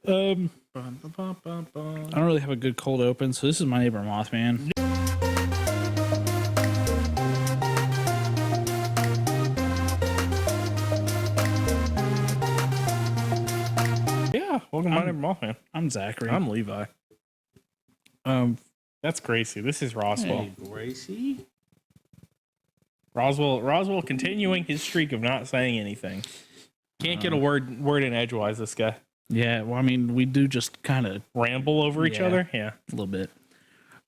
I don't really have a good cold open, so this is my neighbor Mothman. Yeah, welcome to my neighbor Mothman. I'm Zachary. I'm Levi. That's Gracie. This is Roswell. Hey, Gracie. Roswell continuing his streak of not saying anything. Can't get a word in edgewise, this guy. Yeah, well, I mean, we do just kind of Ramble over each other? Yeah. a little bit.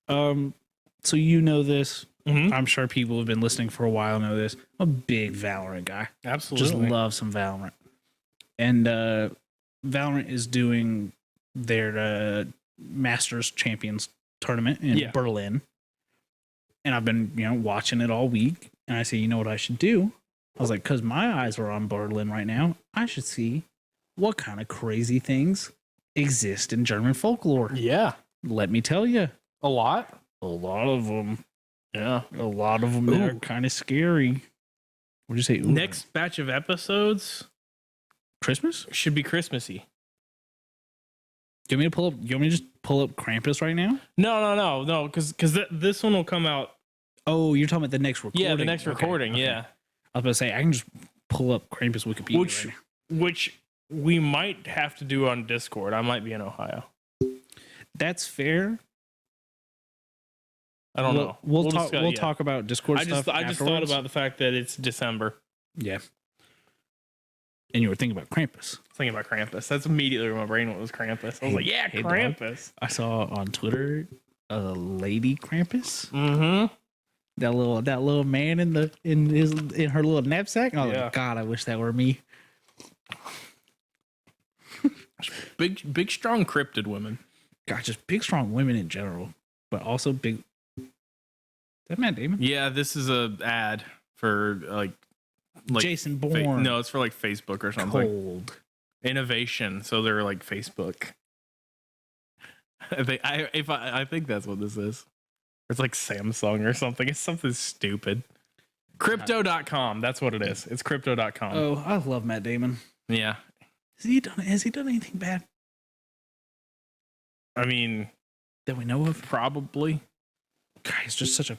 So you know this. Mhm. I'm sure people who have been listening for a while know this. I'm a big Valorant guy. Absolutely. Just love some Valorant. And Valorant is doing their Masters Champions tournament in Berlin. And I've been, watching it all week. And I say, you know what I should do? I was like, because my eyes are on Berlin right now, I should see what kind of crazy things exist in German folklore. Yeah. Let me tell you. A lot? A lot of them. Yeah. A lot of them that are kind of scary. What'd you say? Ooh. Next batch of episodes Christmas? should be Christmassy. Do you want me to pull up? You want me to just pull up Krampus right now? No, because this one will come out. Oh, you're talking about the next recording? Yeah, the next recording. Okay. Yeah. I was about to say I can just pull up Krampus Wikipedia right now. Which we might have to do on Discord. I might be in Ohio. That's fair. I don't know. We'll talk about Discord stuff. I just thought about the fact that it's December. Yeah. And you were thinking about Krampus. Thinking about Krampus. That's immediately where my brain went was Krampus. I was like, yeah, hey, Krampus. I saw on Twitter a lady Krampus. Mm-hmm. That little man in her little knapsack. Oh God, I wish that were me. Big strong cryptid women. God, just big strong women in general, but also big. Is that Matt Damon? Yeah, this is a ad for like Jason Bourne. No, it's for like Facebook or something. Cold Innovation. So they're like Facebook. I think that's what this is. It's like Samsung or something. It's something stupid. Crypto.com. That's what it is. It's crypto.com. Oh, I love Matt Damon. Yeah. Has he done anything bad? I mean, that we know of? Probably. God, he's just such a.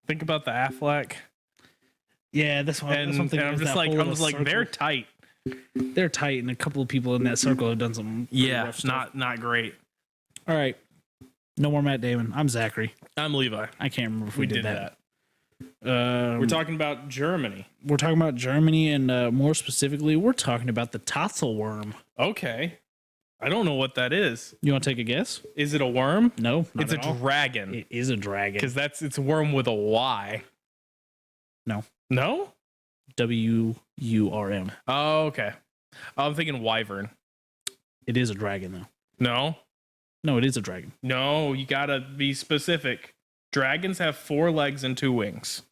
Think about the Affleck. Yeah, that's what I'm thinking. I'm just like, they're tight. They're tight, and a couple of people in that circle have done some. Yeah, rough stuff. not great. All right. No more Matt Damon. I'm Zachary. I'm Levi. I can't remember if we did that. We're talking about Germany. We're talking about Germany, and more specifically, we're talking about the Tassel Worm. Okay. I don't know what that is. You want to take a guess? Is it a worm? No, it's a dragon. It is a dragon. Because it's a worm with a Y. No. No? WURM. Oh, okay. I'm thinking wyvern. It is a dragon, though. No, it is a dragon. No, you gotta be specific. Dragons have 4 legs and 2 wings.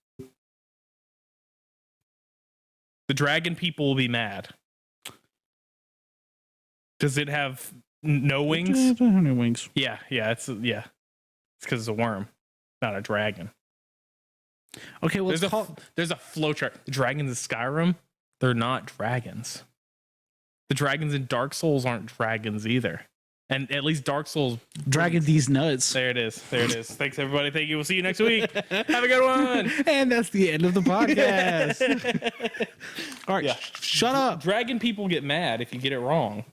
The dragon people will be mad. Does it have no wings? It doesn't have any wings. Yeah. It's because it's a worm, not a dragon. Okay, well, there's a flowchart. The dragons in Skyrim, they're not dragons. The dragons in Dark Souls aren't dragons either. And at least Dark Souls... Dragon these nuts. There it is. Thanks, everybody. Thank you. We'll see you next week. Have a good one. And that's the end of the podcast. All right, shut up. Dragon people get mad if you get it wrong.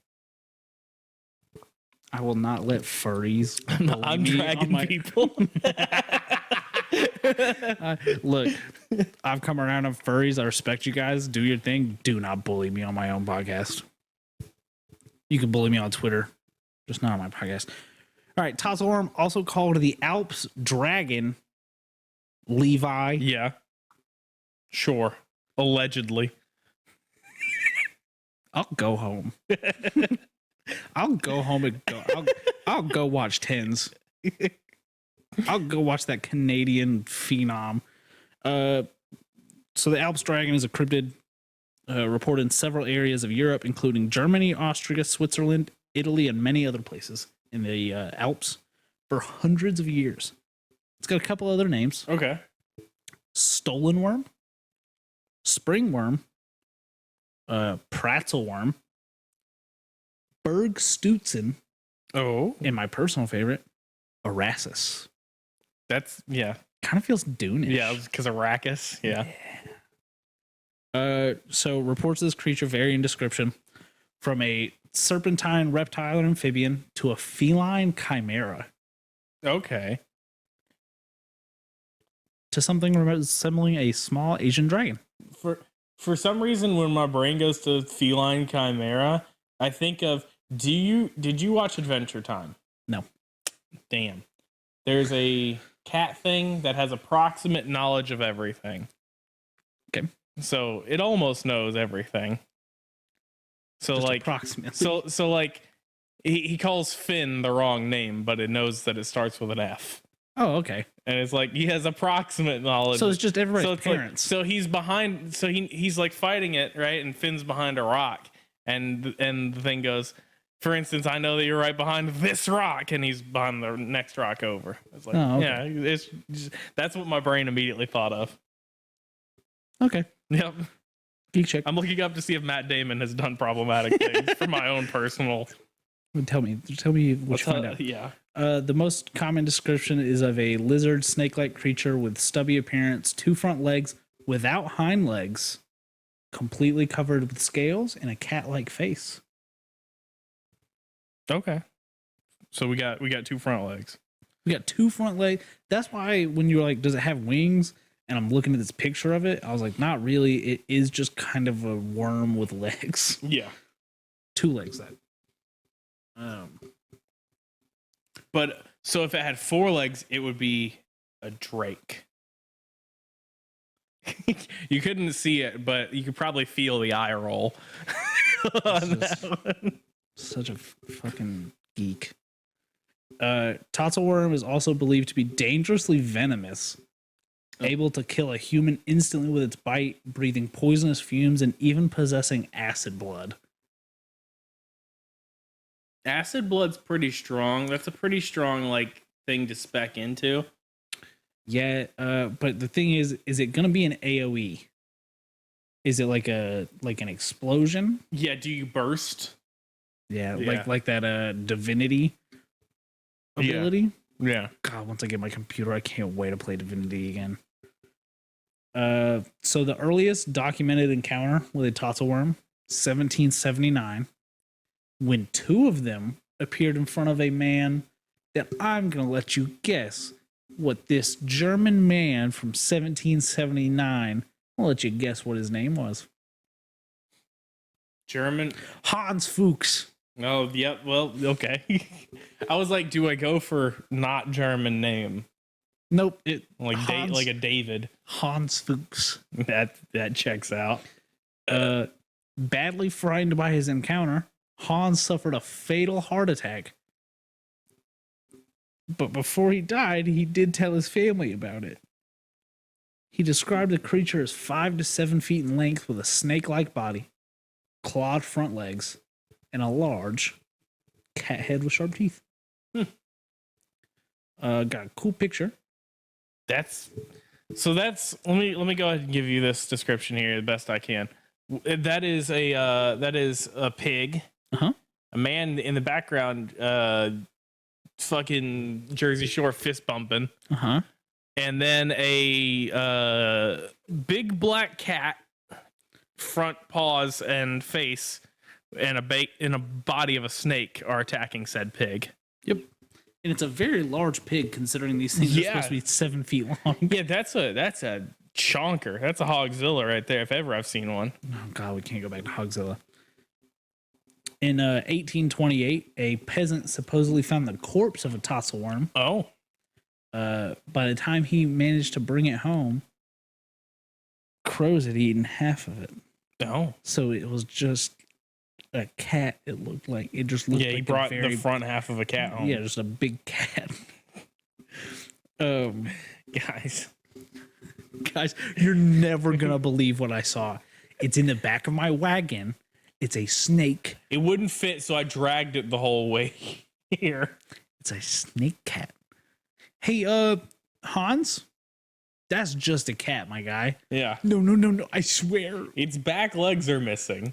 I will not let furries... I'm dragon people. Look, I've come around on furries. I respect you guys. Do your thing. Do not bully me on my own podcast. You can bully me on Twitter. Just not on my podcast. All right, Tassel Worm, also called the Alps Dragon. Levi. Yeah. Sure. Allegedly. I'll go home. I'll go home and go. I'll go watch Tens. I'll go watch that Canadian phenom. So the Alps Dragon is a cryptid reported in several areas of Europe, including Germany, Austria, Switzerland, Italy, and many other places in the Alps for hundreds of years. It's got a couple other names. Okay. Stolen worm, spring worm, Tatzelwurm, Bergstützen, Oh, and my personal favorite, Arasis. that's yeah. Kind of feels Dune-ish. Yeah, because Arrakis. Yeah. So reports of this creature vary in description, from a serpentine reptile or amphibian to a feline chimera Okay. to something resembling a small Asian dragon. For some reason, when my brain goes to feline chimera, I think of did you watch Adventure Time? No. Damn. There's a cat thing that has approximate knowledge of everything. Okay. So it almost knows everything. So Just like approximately. so like he calls Finn the wrong name, but it knows that it starts with an F. Oh, okay. And it's like he has approximate knowledge. So it's just everybody's so it's parents. Like, so he's behind. So he's like fighting it, right? And Finn's behind a rock, and the thing goes. For instance, I know that you're right behind this rock, and he's behind the next rock over. It's like, Oh, okay. yeah, it's just, that's what my brain immediately thought of. Okay. Yep. Geek check. I'm looking up to see if Matt Damon has done problematic things for my own personal. Tell me what you find out. Yeah. The most common description is of a lizard snake-like creature with stubby appearance, 2 front legs without hind legs, completely covered with scales, and a cat-like face. Okay. So we got 2 front legs. We got 2 front legs. That's why when you're like, does it have wings? And I'm looking at this picture of it, I was like, not really. It is just kind of a worm with legs. Yeah. 2 legs, that. But so if it had 4 legs, it would be a drake. You couldn't see it, but you could probably feel the eye roll on that one. Such a fucking geek. Tassel Worm is also believed to be dangerously venomous, able to kill a human instantly with its bite, breathing poisonous fumes, and even possessing acid blood. Acid blood's pretty strong. That's a pretty strong like thing to spec into. Yeah, but the thing is it gonna be an AoE? Is it like an explosion? Yeah, do you burst? Yeah. like that divinity ability. Yeah. God, once I get my computer, I can't wait to play Divinity again. So the earliest documented encounter with a Tatzelwurm, 1779, when 2 of them appeared in front of a man that I'm going to let you guess what this German man from 1779, I'll let you guess what his name was. German? Hans Fuchs. Oh, yep. Well, okay. I was like, do I go for not German name? Nope. Like like a David. Hans Fuchs. That checks out. Badly frightened by his encounter, Hans suffered a fatal heart attack. But before he died, he did tell his family about it. He described the creature as 5 to 7 feet in length with a snake-like body, clawed front legs, and a large cat head with sharp teeth. Got a cool picture. Let me go ahead and give you this description here the best I can. That is a pig. Uh-huh. A man in the background fucking Jersey Shore fist bumping. Uh-huh. And then a big black cat, front paws and face, and a body of a snake are attacking said pig. Yep. And it's a very large pig considering these things are supposed to be 7 feet long. Yeah, that's a chonker. That's a hogzilla right there, if ever I've seen one. Oh god, we can't go back to hogzilla. In 1828, a peasant supposedly found the corpse of a tassel worm. Oh. By the time he managed to bring it home, crows had eaten half of it. Oh. So it was just a cat. It looked like he brought the front half of a cat home. Yeah, just a big cat. Guys, you're never gonna believe what I saw. It's in the back of my wagon. It's a snake. It wouldn't fit, so I dragged it the whole way here. It's a snake cat. Hey, Hans, that's just a cat, my guy. Yeah. No. I swear. Its back legs are missing.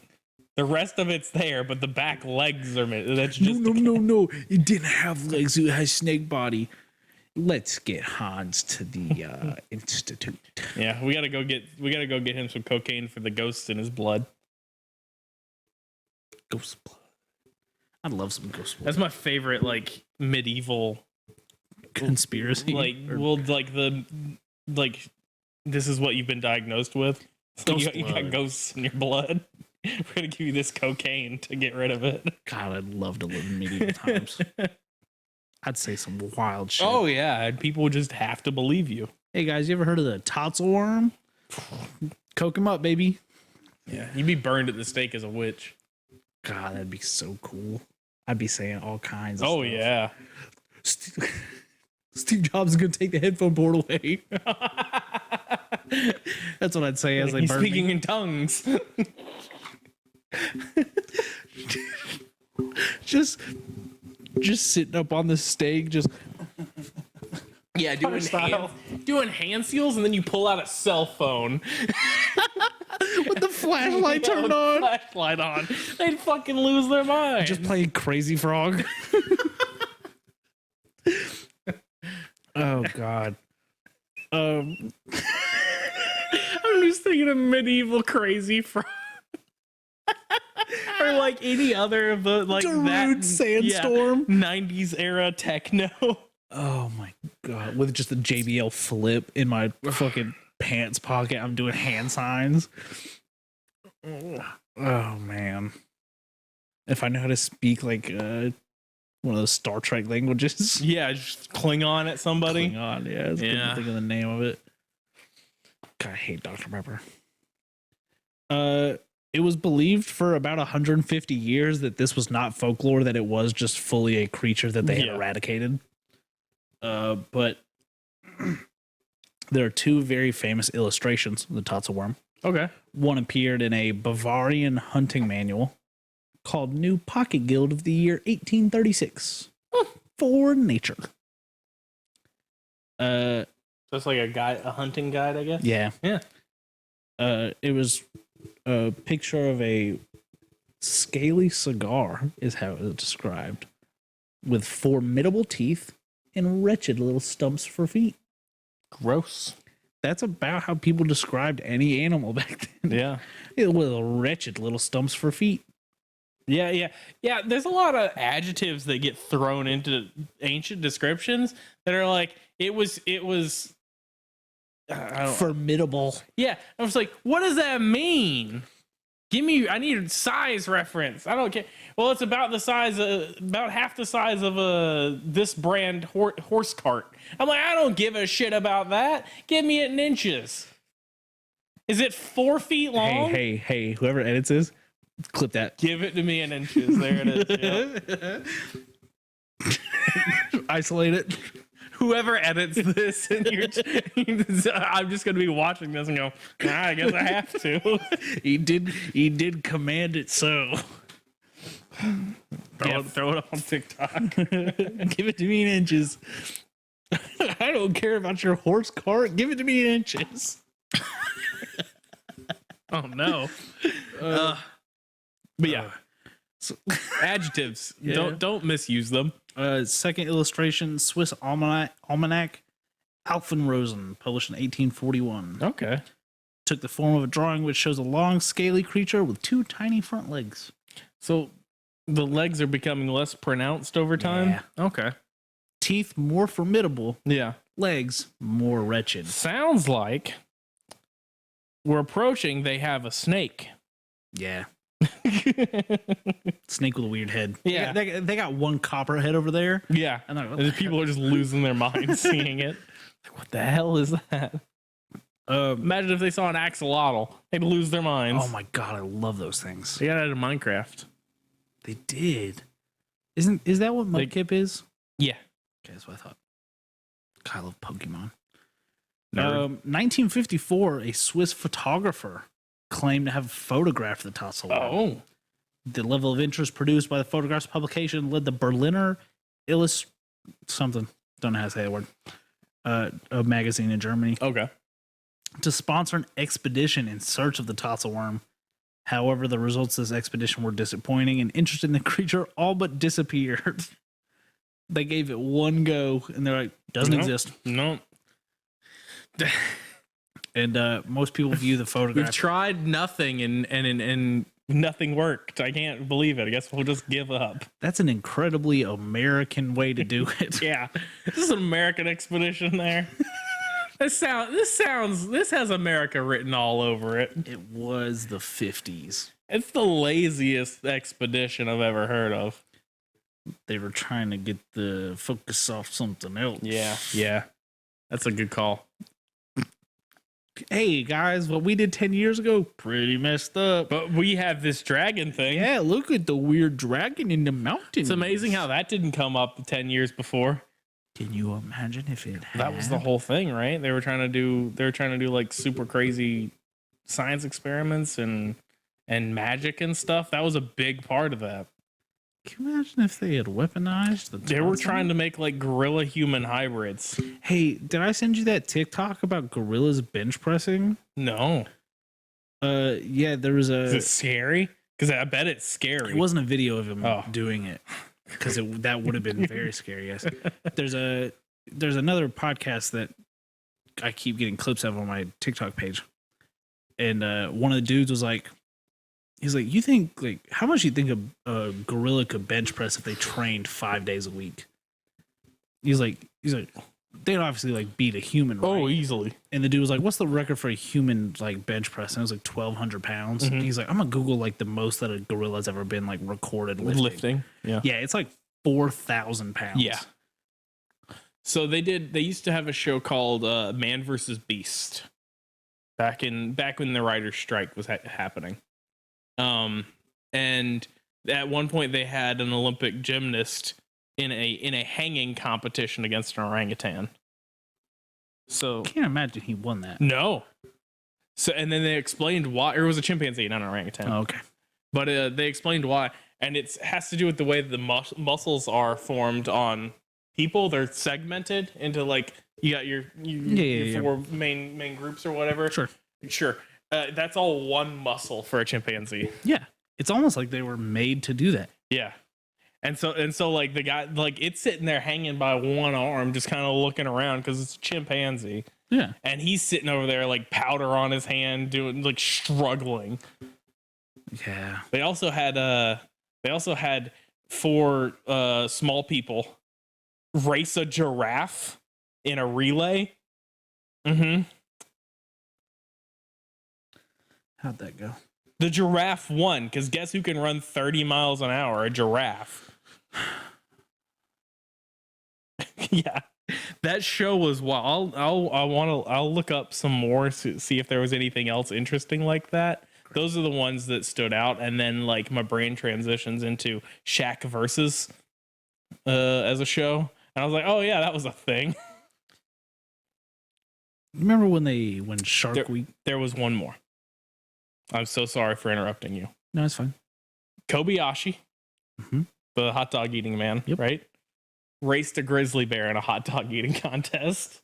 The rest of it's there, but the back legs are missing. That's just No. It didn't have legs. It has snake body. Let's get Hans to the institute. Yeah, we gotta go get him some cocaine for the ghosts in his blood. Ghost blood. I love some ghost blood. That's my favorite, like, medieval conspiracy. This is what you've been diagnosed with. So you got ghosts in your blood. We're gonna give you this cocaine to get rid of it. God, I'd love to live in medieval times. I'd say some wild shit. Oh yeah, and people would just have to believe you. Hey guys, you ever heard of the Tatzelwurm? Coke him up, baby. Yeah, you'd be burned at the stake as a witch. God, that'd be so cool. I'd be saying all kinds of stuff. Yeah. Steve Jobs is gonna take the headphone port away. That's what I'd say as they He's burn speaking me. in tongues. just sitting up on the stake, just doing hand seals, and then you pull out a cell phone with the flashlight turned on. Flashlight on. They'd fucking lose their mind. Just playing Crazy Frog. Oh God. I'm just thinking of medieval Crazy Frog. Or like any other of the like Darude that Sandstorm. 90s era techno. Oh my God. With just a JBL flip in my fucking pants pocket. I'm doing hand signs. Oh man. If I know how to speak like one of those Star Trek languages. Yeah, just Klingon at somebody. Klingon, yeah. I couldn't think of the name of it. God, I hate Dr. Pepper. It was believed for about 150 years that this was not folklore, that it was just fully a creature that they had eradicated. But there are two very famous illustrations of the Tatzelwurm. Okay. One appeared in a Bavarian hunting manual called New Pocket Guide of the year 1836 for nature. So it's like a hunting guide, I guess. Yeah. Yeah. It was a picture of a scaly cigar, is how it was described, with formidable teeth and wretched little stumps for feet. Gross. That's about how people described any animal back then. Yeah. With wretched little stumps for feet. Yeah. There's a lot of adjectives that get thrown into ancient descriptions that are like, it was formidable. Yeah. I was like, what does that mean? I need a size reference. I don't care. Well, it's about half the size of this brand horse cart. I'm like, I don't give a shit about that. Give me it in inches. Is it 4 feet long? Hey, whoever edits this, clip that. Give it to me in inches. There it is. Isolate it. Whoever edits this, and I'm just going to be watching this and go, I guess I have to. He did command it so. Throw it up on TikTok. Give it to me in inches. I don't care about your horse cart. Give it to me in inches. Oh no. But yeah. Adjectives. Yeah. Don't misuse them. Second illustration, Swiss Almanac, Alfenrosen, published in 1841. Okay. Took the form of a drawing which shows a long, scaly creature with 2 tiny front legs. So the legs are becoming less pronounced over time? Yeah. Okay. Teeth more formidable. Yeah. Legs more wretched. Sounds like we're approaching, they have a snake. Yeah. Snake with a weird head. Yeah. They got one copperhead over there. Yeah. And people are just losing their minds seeing it. Like, what the hell is that? Imagine if they saw an axolotl. They'd lose their minds. Oh my God, I love those things. They got it in Minecraft. They did. Is that what Mudkip is? Yeah. Okay, that's what I thought. God, I love Pokemon. Nerd. 1954, a Swiss photographer claimed to have photographed the Tassel Worm. Oh. The level of interest produced by the photograph's publication led the Berliner something, don't know how to say that word, a magazine in Germany, Okay. to sponsor an expedition in search of the Tassel Worm. However, the results of this expedition were disappointing, and interest in the creature all but disappeared. They gave it one go, and they're like, doesn't exist. No. And most people view the photograph. We've tried nothing, and nothing worked. I can't believe it. I guess we'll just give up. That's an incredibly American way to do it. Yeah. This is an American expedition there. This has America written all over it. It was the 50s. It's the laziest expedition I've ever heard of. They were trying to get the focus off something else. Yeah. That's a good call. Hey, guys, what we did 10 years ago, pretty messed up. But we have this dragon thing. Yeah, look at the weird dragon in the mountains. It's amazing how that didn't come up 10 years before. Can you imagine if it had? That was the whole thing, right? They were trying to do like super crazy science experiments and magic and stuff. That was a big part of that. Can you imagine if they had weaponized the They were trying to make like gorilla human hybrids. Hey, did I send you that TikTok about gorillas bench pressing? No. Yeah, there was a. Is it scary? Because I bet it's scary. It wasn't a video of him doing it, because that would have been very scary. Yes. There's another podcast that I keep getting clips of on my TikTok page, and one of the dudes was like, he's like, you think, like, how much you think a gorilla could bench press if they trained 5 days a week? He's like, they'd obviously like beat a human, right? Oh, easily. And the dude was like, what's the record for a human like bench press? And it was like 1,200 pounds. Mm-hmm. And he's like, I'm gonna Google like the most that a gorilla's ever been like recorded lifting. Yeah. Yeah, it's like 4,000 pounds. Yeah. So they used to have a show called Man versus Beast back when the writer's strike was happening. And at one point they had an Olympic gymnast in a hanging competition against an orangutan. So I can't imagine he won that. No. So and then they explained why. Or it was a chimpanzee, not an orangutan. Oh, okay. But they explained why, and it has to do with the way the muscles are formed on people. They're segmented into like you got your four main groups or whatever. Sure. That's all one muscle for a chimpanzee. Yeah, it's almost like they were made to do that. Yeah. And so like the guy, like it's sitting there hanging by one arm, just kind of looking around because it's a chimpanzee. Yeah. And he's sitting over there like powder on his hand, doing like struggling. Yeah. They also had four small people race a giraffe in a relay. Mm-hmm. How'd that go? The giraffe won because guess who can run 30 miles an hour? A giraffe. Yeah, that show was wild. I'll look up some more to see if there was anything else interesting like that. Those are the ones that stood out, and then like my brain transitions into Shaq versus as a show, and I was like, oh yeah, that was a thing. Remember when Shark Week? There was one more. I'm so sorry for interrupting you. No, it's fine. Kobayashi, the hot dog eating man, right? Raced a grizzly bear in a hot dog eating contest.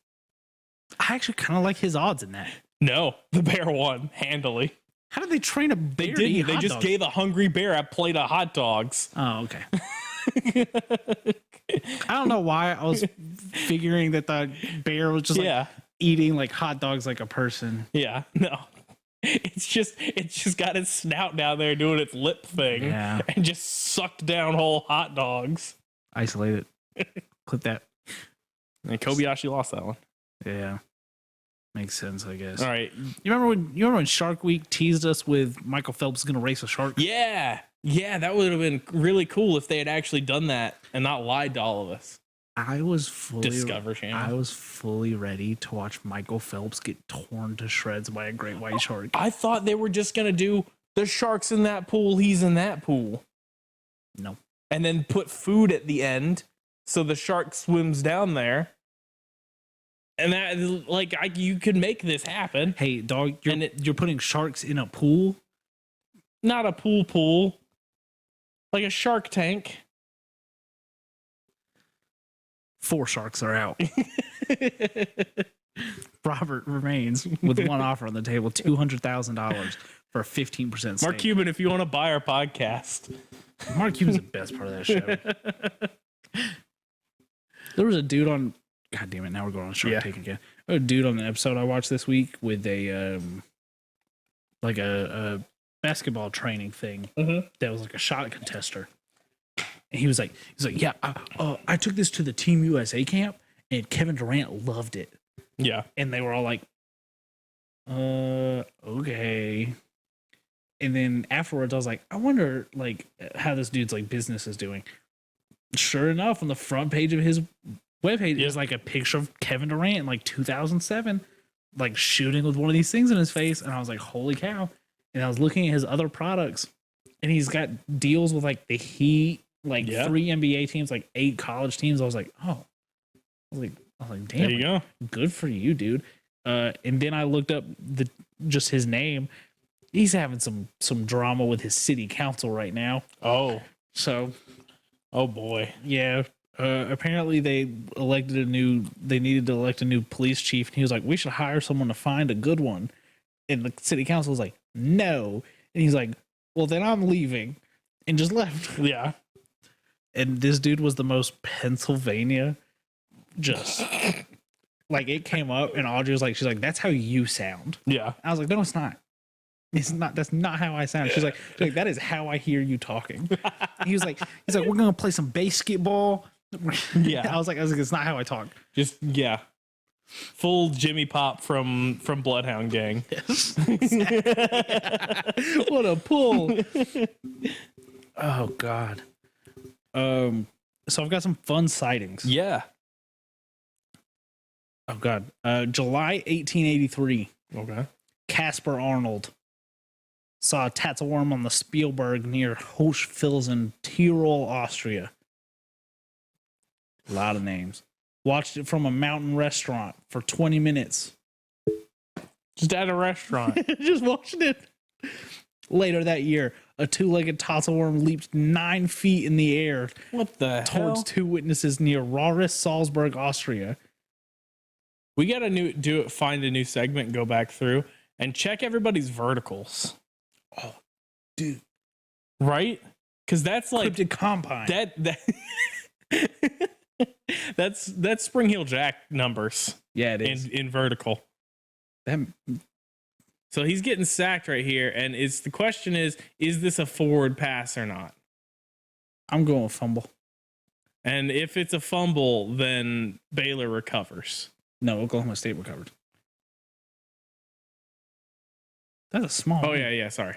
I actually kind of like his odds in that. No, the bear won handily. How did they train a bear? They didn't. They just gave a hungry bear a plate of hot dogs. Oh, okay. I don't know why I was figuring that the bear was just like eating like hot dogs like a person. Yeah, no. It's just got its snout down there doing its lip thing and just sucked down whole hot dogs. Isolate it. Clip that. And Kobayashi lost that one. Yeah. Makes sense, I guess. All right. You remember when Shark Week teased us with Michael Phelps going to race a shark? Yeah. Yeah, that would have been really cool if they had actually done that and not lied to all of us. I was fully Discover Channel. I was fully ready to watch Michael Phelps get torn to shreds by a great white shark. I thought they were just going to do the shark's in that pool, he's in that pool. No. And then put food at the end so the shark swims down there. And that, like, you could make this happen. Hey, dog, you're putting sharks in a pool? Not a pool. Like a Shark Tank. 4 sharks are out. Robert remains with one offer on the table, $200,000 for 15% stake. Mark Cuban, if you want to buy our podcast. Mark Cuban's the best part of that show. There was a dude on. God damn it! Now we're going on Shark Tank again. A dude on the episode I watched this week with a like a basketball training thing that was like a shot contester, and he was like, yeah, I took this to the Team USA camp, and Kevin Durant loved it. Yeah, and they were all like, okay. And then afterwards, I was like, I wonder like how this dude's like business is doing. Sure enough, on the front page of his webpage is like a picture of Kevin Durant in like 2007, like shooting with one of these things in his face. And I was like, holy cow. And I was looking at his other products, and he's got deals with like the Heat, like 3 NBA teams, like 8 college teams. I was like, oh, I was like, damn, there you go. Good for you, dude. And then I looked up just his name. He's having some drama with his city council right now. Oh, so, oh boy, yeah. Apparently they needed to elect a new police chief, and he was like, we should hire someone to find a good one. And the city council was like, no. And he's like, well, then I'm leaving, and just left. Yeah. And this dude was the most Pennsylvania, just like it came up, and Audrey was like, she's like, that's how you sound. Yeah. I was like, no, it's not. It's not. That's not how I sound. She's like, that is how I hear you talking. He was like, we're gonna play some basketball. Yeah. I was like, it's not how I talk. Just full Jimmy Pop from Bloodhound Gang. Yes. What a pull. Oh God. So I've got some fun sightings. Yeah. Oh God. July 1883. Okay. Caspar Arnold saw a Tatzelwurm on the Spielberg near Hochfilzen, Tyrol, Austria. A lot of names. Watched it from a mountain restaurant for 20 minutes. Just at a restaurant. Just watching it. Later that year, a 2-legged Tatzelwurm leaped 9 feet in the air. What the towards hell? 2 witnesses near Rauris, Salzburg, Austria. We gotta find a new segment and go back through and check everybody's verticals. Oh, dude. Right? Because that's like Cryptid Compine. That's Spring Heel Jack numbers. Yeah, it is. In vertical. So he's getting sacked right here, and the question is this a forward pass or not? I'm going with fumble. And if it's a fumble, then Baylor recovers. No, Oklahoma State recovered. That's a small. Oh, yeah, sorry.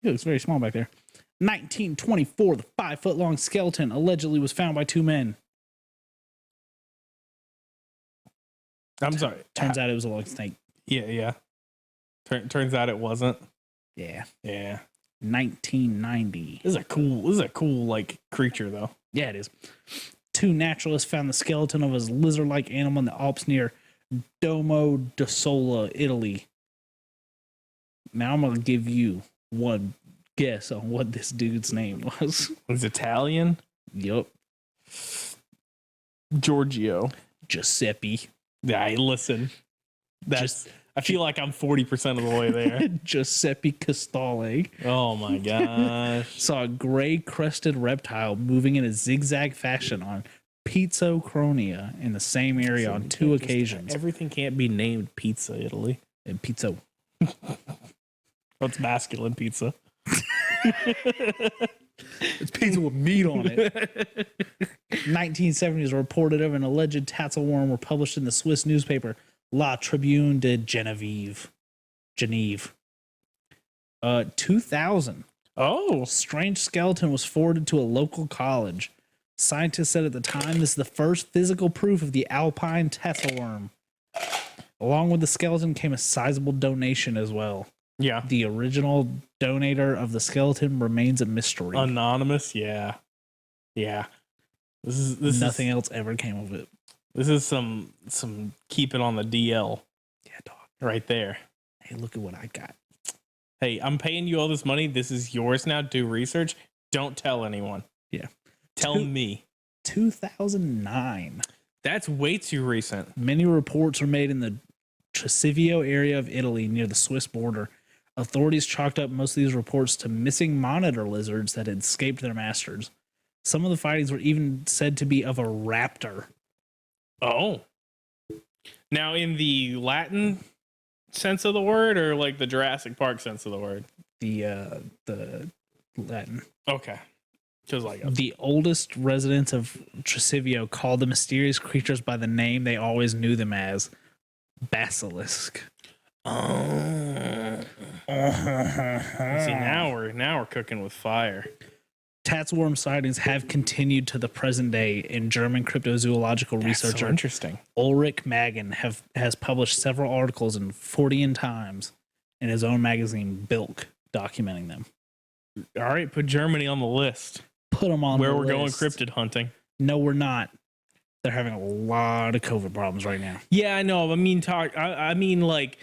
It looks very small back there. 1924, the 5-foot-long skeleton allegedly was found by 2 men. I'm sorry. Turns out it was a long snake. Yeah. Turns out it wasn't. Yeah. 1990. 1990. This is a cool like creature though. Yeah, it is. 2 naturalists found the skeleton of a lizard-like animal in the Alps near Domo d'Ossola, Italy. Now I'm going to give you one guess on what this dude's name was. He's Italian? Yup. Giorgio. Giuseppe. Yeah, listen. I feel like I'm 40% of the way there. Giuseppe Castale. Oh my gosh. Saw a gray crested reptile moving in a zigzag fashion on Pizzo Cronia in the same area on 2 occasions. Everything can't be named Pizza Italy. And Pizzo. What's masculine pizza? It's pizza with meat on it. 1970s reported of an alleged Tatzelwurm were published in the Swiss newspaper La Tribune de Genève. 2000. Oh. Strange skeleton was forwarded to a local college. Scientists said at the time this is the first physical proof of the alpine Tasselwurm. Along with the skeleton came a sizable donation as well. Yeah. The original donator of the skeleton remains a mystery. Anonymous, yeah. This Nothing else ever came of it. This is some keep it on the DL. Yeah, dog. Right there. Hey, look at what I got. Hey, I'm paying you all this money. This is yours now. Do research. Don't tell anyone. Yeah. Tell me. 2009. That's way too recent. Many reports were made in the Tresivio area of Italy near the Swiss border Authorities chalked up most of these reports to missing monitor lizards that had escaped their masters. Some of the findings were even said to be of a raptor. Oh. Now, in the Latin sense of the word, or like the Jurassic Park sense of the word? The Latin. Okay. Just like the oldest residents of Tresivio called the mysterious creatures by the name they always knew them as, basilisk. Oh. See, now we're cooking with fire. Tatzelwurm sightings have continued to the present day, and German cryptozoological researcher so interesting. Ulrich Magen has published several articles in Fortean Times in his own magazine Bilk documenting them. All right, put Germany on the list. Put them on where the we're list. going cryptid hunting. No, we're not. They're having a lot of COVID problems right now. Yeah, I know. I mean, like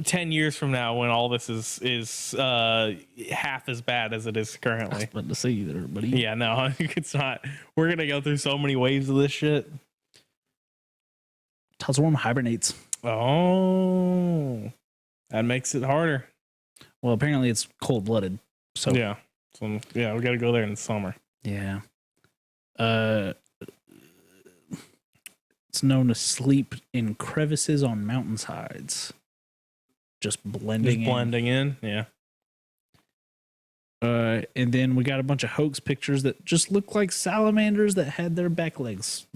10 years from now, when all this is half as bad as it is currently. I was about to say there, buddy. Yeah, no, it's not. We're gonna go through so many waves of this shit. Tatzelwurm hibernates. Oh, that makes it harder. Well, apparently it's cold-blooded. So yeah, we got to go there in the summer. Yeah. It's known to sleep in crevices on mountainsides. Just blending in. Yeah. And then we got a bunch of hoax pictures that just look like salamanders that had their back legs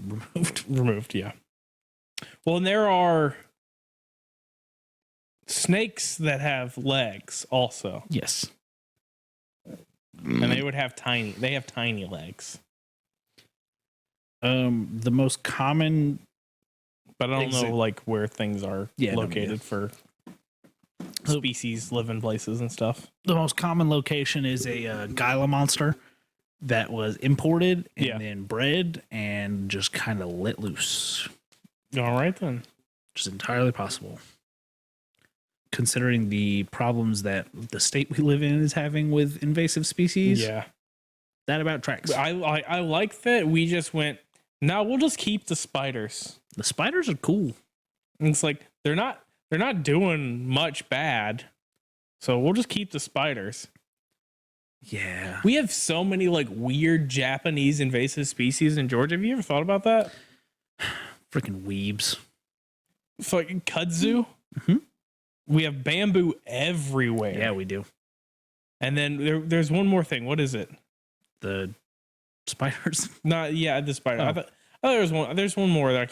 removed, yeah. Well, and there are snakes that have legs also. Yes. And they have tiny legs. The most common, but I don't know like where things are located for species living places and stuff. The most common location is a Gila monster that was imported and then bred and just kind of let loose. All right then. Which is entirely possible, considering the problems that the state we live in is having with invasive species. Yeah, that about tracks. I like that we just went. No, we'll just keep the spiders. The spiders are cool. And it's like they're not doing much bad, so we'll just keep the spiders. Yeah, we have so many like weird Japanese invasive species in Georgia. Have you ever thought about that? Freaking weebs. Fucking kudzu. Mm-hmm. We have bamboo everywhere. Yeah, we do. And then there's one more thing. What is it? The spiders. The spider. I thought there's one more that I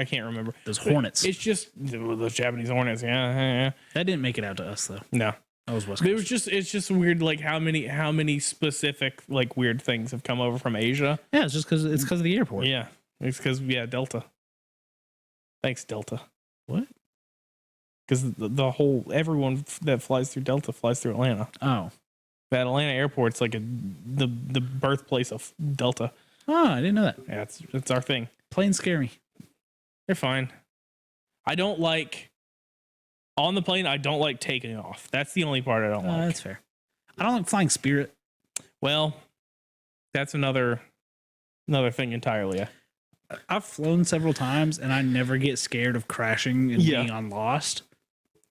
can't remember. Those hornets. It's just those Japanese hornets. Yeah. That didn't make it out to us though. No. That was West Coast. It's just weird like how many specific like weird things have come over from Asia. Yeah, it's just because of the airport. Yeah. It's because Delta. Thanks, Delta. What? Because everyone that flies through Delta flies through Atlanta. Oh. That Atlanta airport's like the birthplace of Delta. Oh, I didn't know that. Yeah, it's our thing. Planes scare me. They're fine. I don't like on the plane. I don't like taking off. That's the only part I don't like. That's fair. I don't like flying Spirit. Well, that's another thing entirely. I've flown several times and I never get scared of crashing and being on Lost.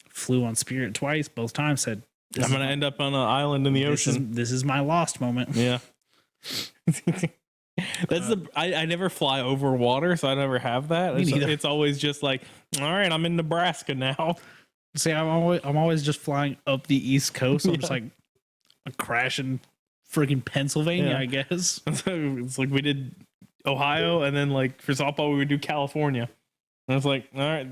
Flew on Spirit twice. Both times said, I'm going to end up on an island in the ocean. This is my Lost moment. Yeah. That's I never fly over water, so I never have that. It's always just like, all right, I'm in Nebraska now. See, I'm always just flying up the East Coast. I'm just like crashing freaking Pennsylvania, I guess. It's like we did Ohio, and then like for softball we would do California. And it's like, all right,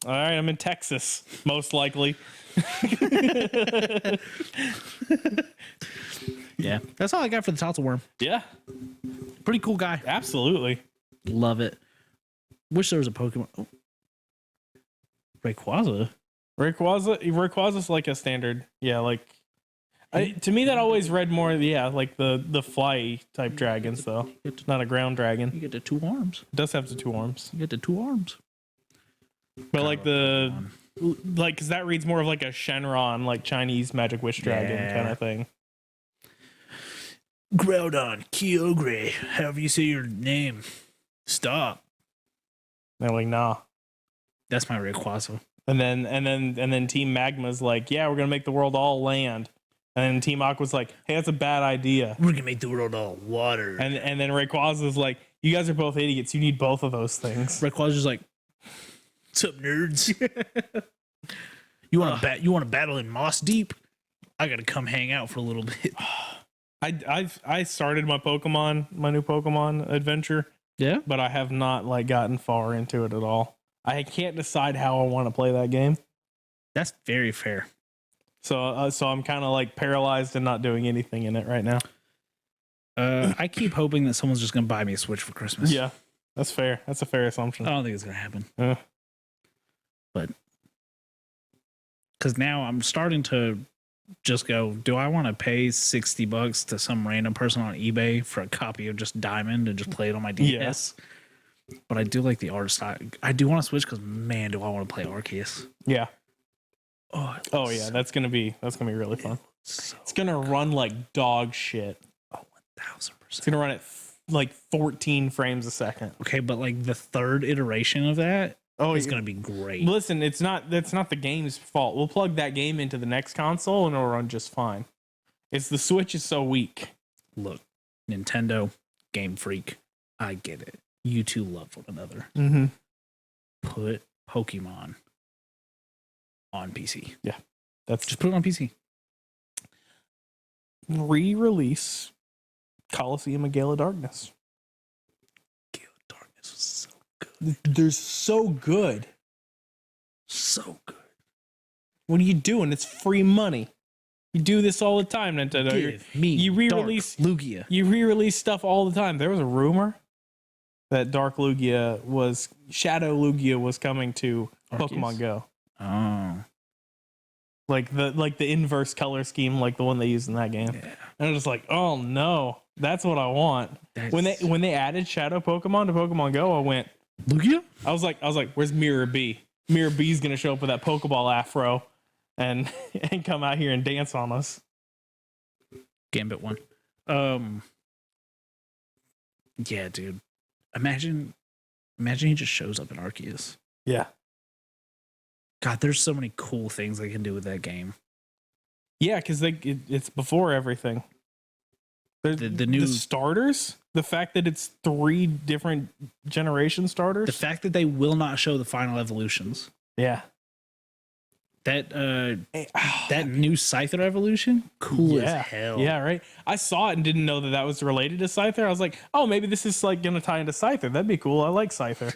I'm in Texas, most likely. Yeah, that's all I got for the Tatzelwurm. Yeah, pretty cool guy. Absolutely, love it. Wish there was a Pokemon. Oh. Rayquaza's like a standard. Yeah, like to me that always read more. Yeah, like the fly type dragons though. Not a ground dragon. You get the 2 arms. It does have the 2 arms. You get the 2 arms. But because that reads more of like a Shenron, like Chinese magic witch dragon kind of thing. Groudon, Kyogre, however you say your name. Stop. They're like, nah. That's my Rayquaza. And then Team Magma's like, yeah, we're gonna make the world all land. And then Team Aqua's like, hey, that's a bad idea. We're gonna make the world all water. And then Rayquaza's like, you guys are both idiots. You need both of those things. Rayquaza's like, what's up, nerds? You want to battle in Moss Deep? I gotta come hang out for a little bit. I started my new Pokemon adventure. Yeah, but I have not like gotten far into it at all. I can't decide how I want to play that game. that's very fair. So I'm kind of like paralyzed and not doing anything in it right now. I keep hoping that someone's just gonna buy me a Switch for Christmas. Yeah, that's fair. That's a fair assumption. I don't think it's gonna happen. Uh. But because now I'm starting to just go, do I want to pay $60 to some random person on eBay for a copy of just Diamond and just play it on my DS? Yeah. But I do like the art style. I do want to switch because man, do I want to play Arceus. Yeah. Oh yeah, that's gonna be really fun. So it's gonna run like dog shit. Oh, 1000%. It's gonna run at like 14 frames a second. Okay, but like the third iteration of that is gonna be great. Listen, that's not the game's fault. We'll plug that game into the next console and it'll run just fine. It's the Switch is so weak. Look, Nintendo, Game Freak, I get it. You two love one another. Mm-hmm. Put Pokemon on PC. Yeah, that's just put it on PC. Re-release Coliseum of Gale of Darkness. Gale of Darkness was so good. They're so good. So good. What are you doing? It's free money. You do this all the time, Nintendo. You re-release Lugia. You re-release stuff all the time. There was a rumor that Shadow Lugia was coming to Arceus? Pokemon Go. Oh. Like the inverse color scheme, like the one they used in that game. Yeah. And I was just like, oh no, that's what I want. When they added Shadow Pokemon to Pokemon Go, I went, Lugia? I was like, where's Mirror B? Mirror B's gonna show up with that Pokeball afro and come out here and dance on us. Gambit one. Yeah, dude. Imagine he just shows up in Arceus. Yeah. God, there's so many cool things they can do with that game. Yeah, because it's before everything. The new starters, the fact that it's 3 different generation starters, the fact that they will not show the final evolutions. Yeah. That new Scyther evolution, cool as hell. Yeah, right. I saw it and didn't know that was related to Scyther. I was like, oh, maybe this is like gonna tie into Scyther. That'd be cool. I like Scyther.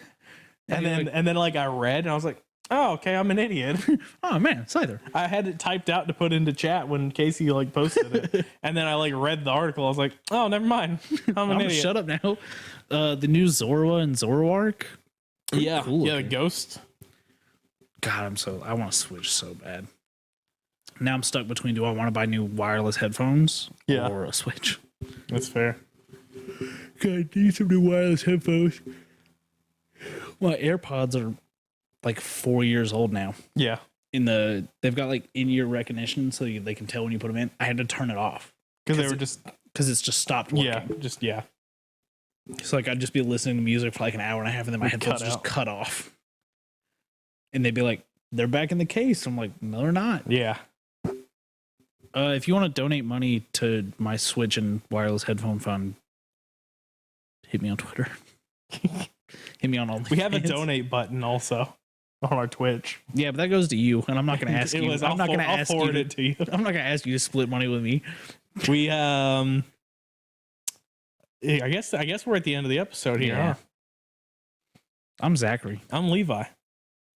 and then I read and I was like, oh, okay, I'm an idiot. Oh man, Scyther. I had it typed out to put into chat when Casey posted it, and then I read the article. I was like, oh, never mind. I'm an idiot. Shut up now. The new Zorua and Zoroark. Yeah, cool the ghost. God, I want to switch so bad. Now I'm stuck between, do I want to buy new wireless headphones or a Switch? That's fair. God, I need some new wireless headphones. My AirPods are like 4 years old now. Yeah. They've got in-ear recognition so they can tell when you put them in. I had to turn it off. Because it's just stopped working. Yeah. So I'd just be listening to music for an hour and a half and then my headphones just cut off. And they'd be like, they're back in the case. I'm like, no, they're not. Yeah. If you want to donate money to my Switch and wireless headphone fund, hit me on Twitter. Hit me on all. We have a donate button also on our Twitch. Yeah, but that goes to you, and I'm not going to ask you. I'm not going to ask you. It to you. I'm not going to ask you to split money with me. We I guess we're at the end of the episode here. Yeah. Huh? I'm Zachary. I'm Levi.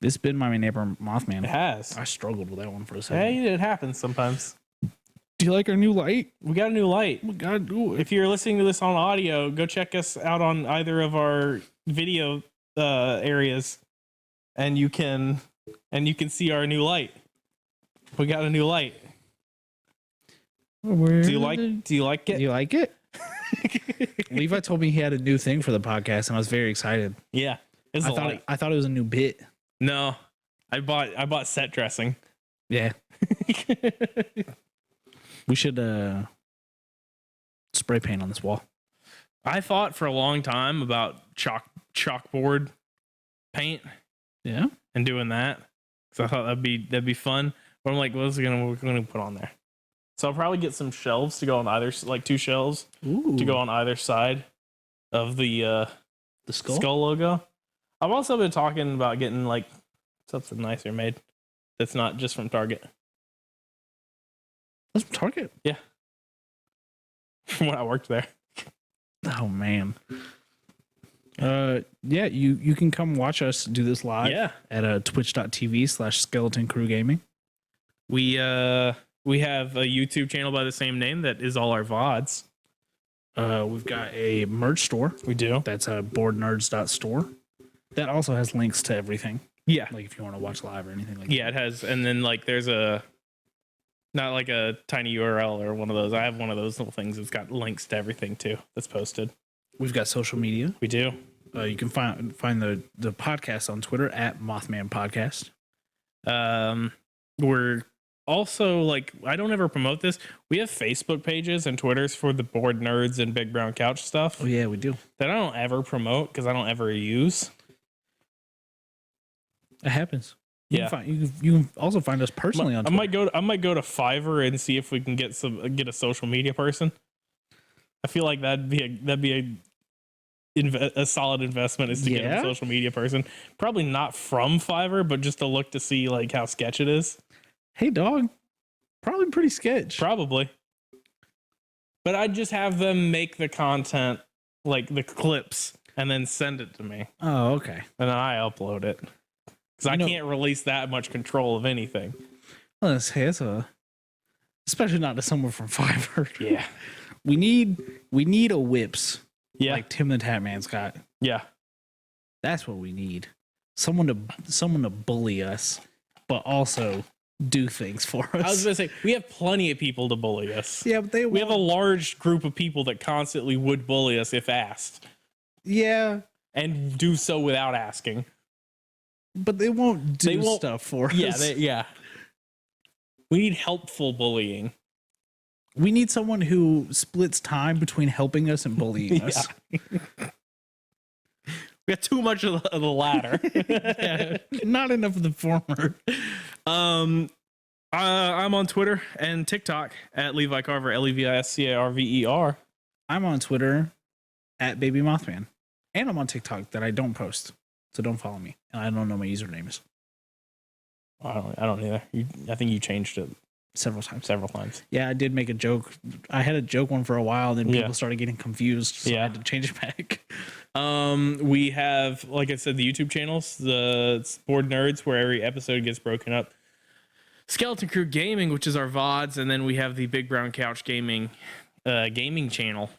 This has been My Neighbor Mothman. It has. I struggled with that one for a second. Hey, it happens sometimes. Do you like our new light? We got a new light. Oh, God. Ooh. If you're listening to this on audio, go check us out on either of our video areas, and you can see our new light. We got a new light. Do you like it? Do you like it? Levi told me he had a new thing for the podcast, and I was very excited. Yeah, I thought it was a new bit. No, I bought set dressing. Yeah. We should spray paint on this wall. I thought for a long time about chalkboard paint. Yeah. And doing that. because I thought that'd be fun. But I'm like, we're gonna put on there? So I'll probably get some shelves to go on either, like 2 shelves to go on either side of the skull logo. I've also been talking about getting like something nicer made that's not just from Target. That's from Target? Yeah. From when I worked there. Oh man. Yeah, you can come watch us do this live at twitch.tv/skeleton crew gaming. We have a YouTube channel by the same name that is all our VODs. We've got a merch store. We do. That's boardnerds.store. That also has links to everything. Yeah. Like if you want to watch live or anything like that. Yeah, it has. And then like there's not like a tiny URL or one of those. I have one of those little things that's got links to everything too that's posted. We've got social media. We do. You can find the podcast on Twitter at Mothman Podcast. We're also like, I don't ever promote this. We have Facebook pages and Twitters for the Board Nerds and Big Brown Couch stuff. Oh yeah, we do. That I don't ever promote because I don't ever use. It happens. You can also find us personally on Twitter. I might go to Fiverr and see if we can get a social media person. I feel like that'd be a solid investment is to get a social media person. Probably not from Fiverr, but just to look to see like how sketch it is. Hey dog, probably pretty sketch. Probably. But I'd just have them make the content, like the clips, and then send it to me. Oh, okay. And then I upload it. Because I can't release that much control of anything. Well, especially not to someone from Fiverr. Yeah. We need a whips. Yeah. Like Tim the Tatman's got. Yeah. That's what we need. Someone to bully us, but also do things for us. I was going to say, we have plenty of people to bully us. Yeah, but we have a large group of people that constantly would bully us if asked. Yeah. And do so without asking. But they won't do stuff for us. Yeah. We need helpful bullying. We need someone who splits time between helping us and bullying us. We got too much of the latter. Not enough of the former. I'm on Twitter and TikTok at Levi Carver, LevisCarver. I'm on Twitter at Baby Mothman. And I'm on TikTok that I don't post. So don't follow me. And I don't know my username is. I don't either. I think you changed it several times. Yeah, I did make a joke. I had a joke one for a while, then people started getting confused, so I had to change it back. We have, like I said, the YouTube channels, the Board Nerds, where every episode gets broken up. Skeleton Crew Gaming, which is our VODs, and then we have the Big Brown Couch Gaming channel,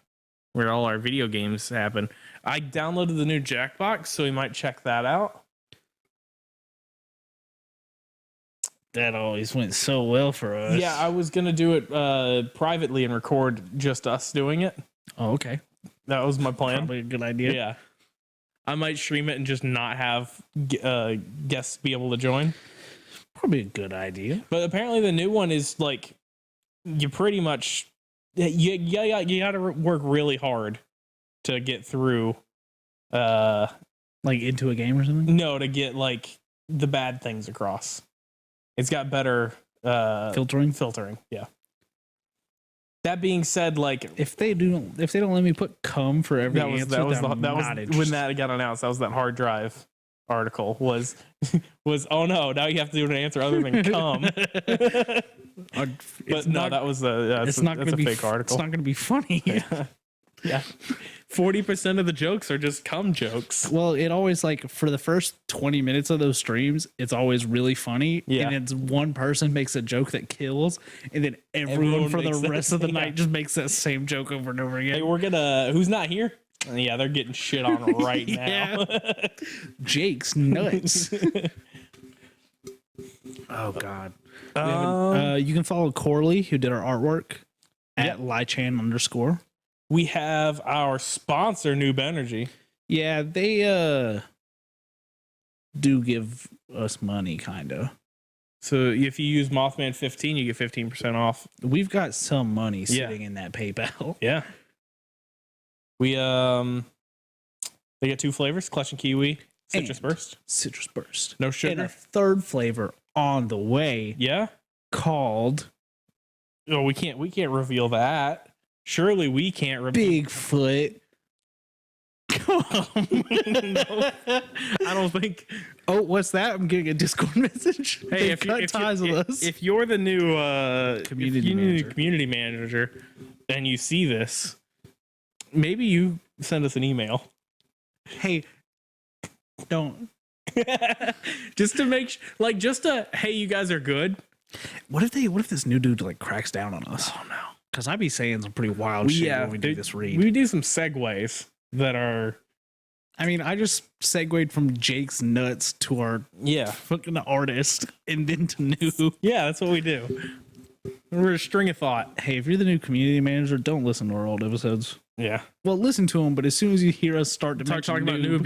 where all our video games happen. I downloaded the new Jackbox, so we might check that out. That always went so well for us. Yeah, I was going to do it privately and record just us doing it. Oh, okay. That was my plan. Probably a good idea. Yeah. I might stream it and just not have guests be able to join. Probably a good idea. But apparently the new one is like, you pretty much, you got to work really hard to get through. Like into a game or something? No, to get like the bad things across. It's got better filtering. Yeah. That being said, like if they don't let me put cum for every answer, that was when that got announced. That was that hard drive article was oh no, now you have to do an answer other than cum. But no, that was that's a fake article. It's not going to be funny. Yeah. 40% of the jokes are just cum jokes. Well, it always like for the first 20 minutes of those streams, it's always really funny. Yeah. And it's one person makes a joke that kills, and then everyone for the rest of the night just makes that same joke over and over again. Hey, we're gonna who's not here? Yeah, they're getting shit on right now. Jake's nuts. Oh God. You can follow Corley, who did our artwork, at Lychan_. We have our sponsor, Noob Energy. Yeah, they do give us money, kind of. So if you use Mothman 15, you get 15% off. We've got some money sitting in that PayPal. Yeah. We they get 2 flavors: Clutch and Kiwi, Citrus Burst. Citrus Burst. No sugar. And a third flavor on the way Yeah. called Oh, we can't reveal that. Surely we can't reveal. Bigfoot. No, I don't think. Oh, what's that? I'm getting a Discord message. Hey, They cut ties with us. if you're the new Community community manager and you see this, maybe you send us an email. Hey, don't. Just to make just to hey, you guys are good. What if this new dude like cracks down on us? Oh no. Because I'd be saying some pretty wild shit when we do this read. We do some segues that are. I mean, I just segued from Jake's nuts to our fucking artist and then to new. Yeah, that's what we do. We're a string of thought. Hey, if you're the new community manager, don't listen to our old episodes. Yeah. Well, listen to them, but as soon as you hear us start to talking about noob,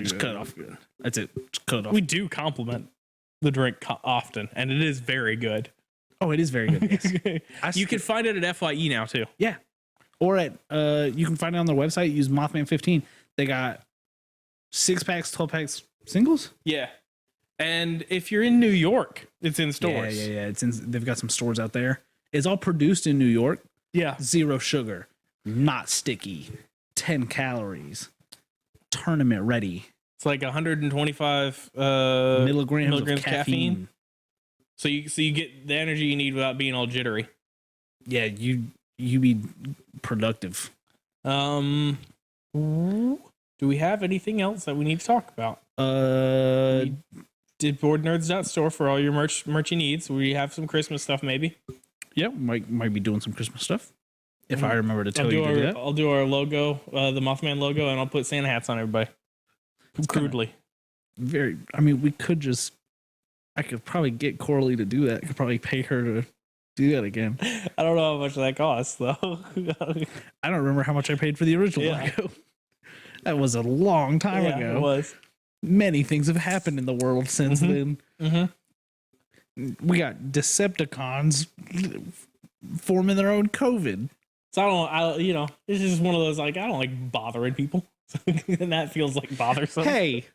just cut it off. That's it. Just cut it off. We do compliment the drink often, and it is very good. Oh, it is very good. Yes. You can find it at FYE now too. Yeah. Or at you can find it on their website. Use Mothman 15. They got 6-packs, 12-packs, singles. Yeah. And if you're in New York, it's in stores. Yeah. It's in. They've got some stores out there. It's all produced in New York. Yeah. 0 sugar, not sticky, 10 calories, tournament ready. It's like 125 milligrams of caffeine. So you get the energy you need without being all jittery. Yeah, you be productive. Do we have anything else that we need to talk about? Did boardnerds.store for all your merchy needs. We have some Christmas stuff maybe. Yeah, might be doing some Christmas stuff. If I remember to tell you to do that. I'll do our logo, the Mothman logo, and I'll put Santa hats on everybody. Crudely. We could just. I could probably get Coralie to do that. I could probably pay her to do that again. I don't know how much that costs, though. I don't remember how much I paid for the original logo. That was a long time ago. It was. Many things have happened in the world since then. Mm-hmm. We got Decepticons forming their own COVID. So it's just one of those, I don't like bothering people. And that feels like bothersome. Hey,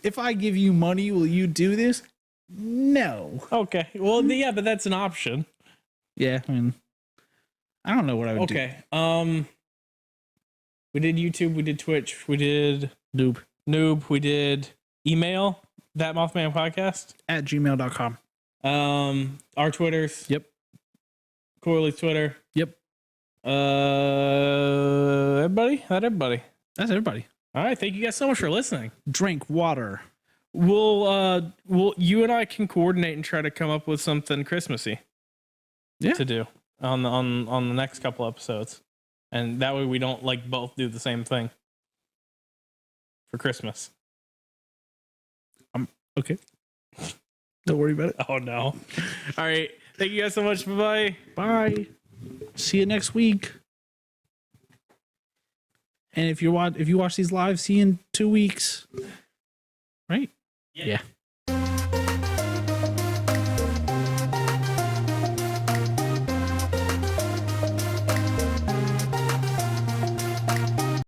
if I give you money, will you do this? No. Okay. Well, yeah, but that's an option. Yeah, I mean, I don't know what I would do. Okay. We did YouTube, we did Twitch, we did Noob, we did email, that Mothman podcast at gmail.com. Our Twitters. Yep. Corley's Twitter. Yep. Everybody? That's everybody. All right. Thank you guys so much for listening. Drink water. We'll you and I can coordinate and try to come up with something Christmassy. Yeah. To do on the next couple episodes. And that way we don't both do the same thing for Christmas. Okay. Don't worry about it. Oh no. All right. Thank you guys so much. Bye-bye. Bye. See you next week. And if you watch these live, see you in 2 weeks. Right? Yeah.